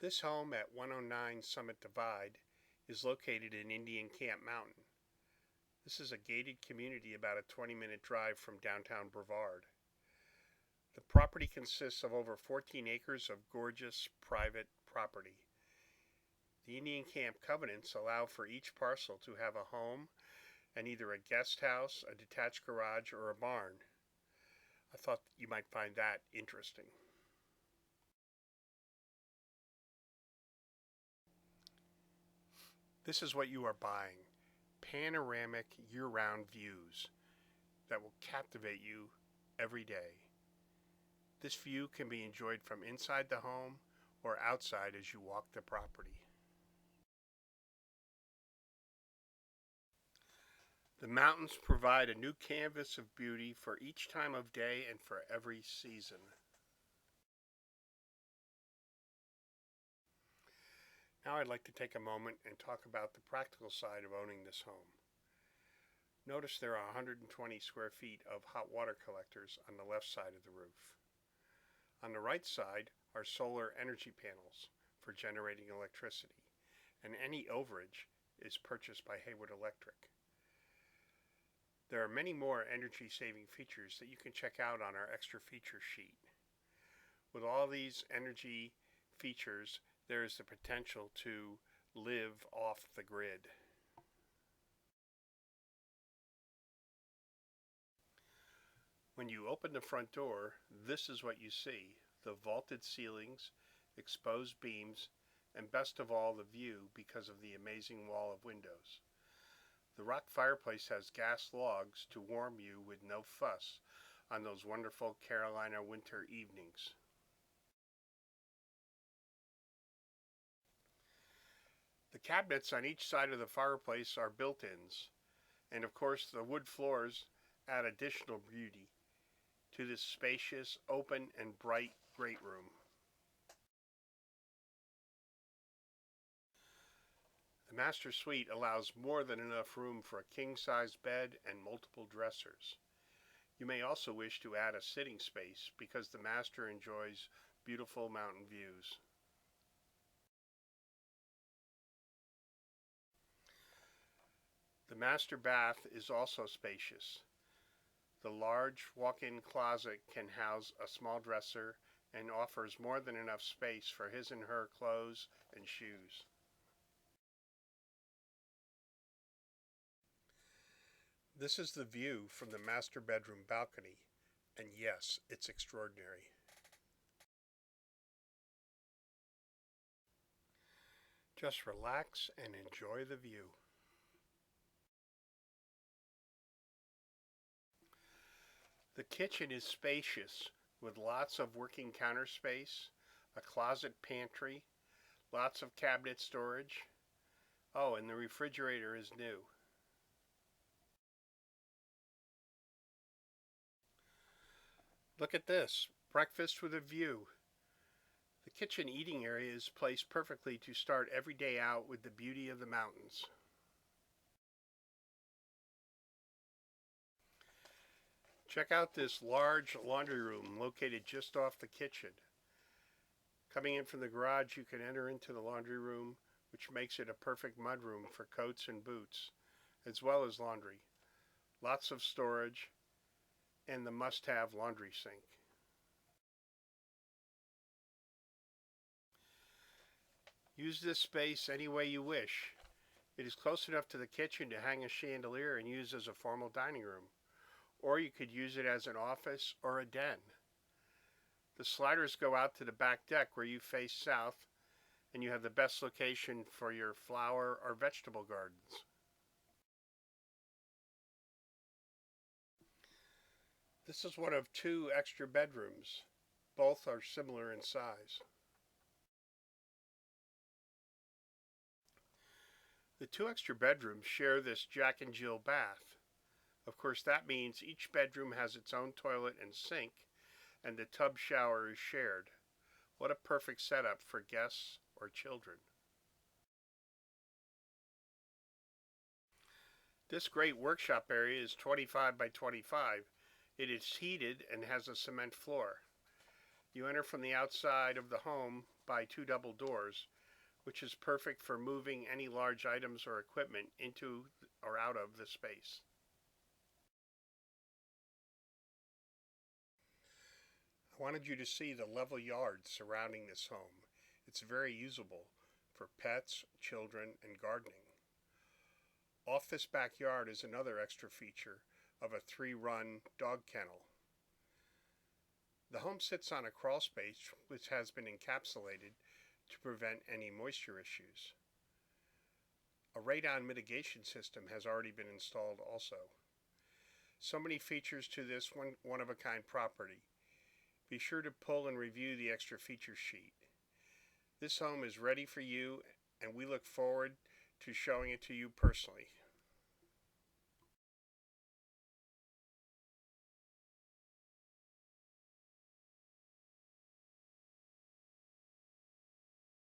This home at 109 Summit Divide is located in Indian Camp Mountain. This is a gated community about a 20-minute drive from downtown Brevard. The property consists of over 14 acres of gorgeous private property. The Indian Camp covenants allow for each parcel to have a home and either a guest house, a detached garage, or a barn. I thought you might find that interesting. This is what you are buying: panoramic year-round views that will captivate you every day. This view can be enjoyed from inside the home or outside as you walk the property. The mountains provide a new canvas of beauty for each time of day and for every season. Now I'd like to take a moment and talk about the practical side of owning this home. Notice there are 120 square feet of hot water collectors on the left side of the roof. On the right side are solar energy panels for generating electricity, and any overage is purchased by Hayward Electric. There are many more energy-saving features that you can check out on our extra feature sheet. With all these energy features, there is the potential to live off the grid. When you open the front door, this is what you see: the vaulted ceilings, exposed beams, and best of all, the view because of the amazing wall of windows. The rock fireplace has gas logs to warm you with no fuss on those wonderful Carolina winter evenings. The cabinets on each side of the fireplace are built-ins, and of course the wood floors add additional beauty to this spacious, open, and bright great room. The master suite allows more than enough room for a king-size bed and multiple dressers. You may also wish to add a sitting space because the master enjoys beautiful mountain views. The master bath is also spacious. The large walk-in closet can house a small dresser and offers more than enough space for his and her clothes and shoes. This is the view from the master bedroom balcony, and yes, it's extraordinary. Just relax and enjoy the view. The kitchen is spacious with lots of working counter space, a closet pantry, lots of cabinet storage. Oh, and the refrigerator is new. Look at this, breakfast with a view. The kitchen eating area is placed perfectly to start every day out with the beauty of the mountains. Check out this large laundry room located just off the kitchen. Coming in from the garage, you can enter into the laundry room, which makes it a perfect mudroom for coats and boots, as well as laundry. Lots of storage, and the must-have laundry sink. Use this space any way you wish. It is close enough to the kitchen to hang a chandelier and use as a formal dining room, or you could use it as an office or a den. The sliders go out to the back deck where you face south, and you have the best location for your flower or vegetable gardens. This is one of two extra bedrooms. Both are similar in size. The two extra bedrooms share this Jack and Jill bath. Of course, that means each bedroom has its own toilet and sink, and the tub shower is shared. What a perfect setup for guests or children. This great workshop area is 25 by 25. It is heated and has a cement floor. You enter from the outside of the home by 2 double doors, which is perfect for moving any large items or equipment into or out of the space. I wanted you to see the level yard surrounding this home. It's very usable for pets, children, and gardening. Off this backyard is another extra feature of a 3-run dog kennel. The home sits on a crawl space which has been encapsulated to prevent any moisture issues. A radon mitigation system has already been installed also. So many features to this one-of-a-kind property. Be sure to pull and review the extra feature sheet. This home is ready for you, and we look forward to showing it to you personally.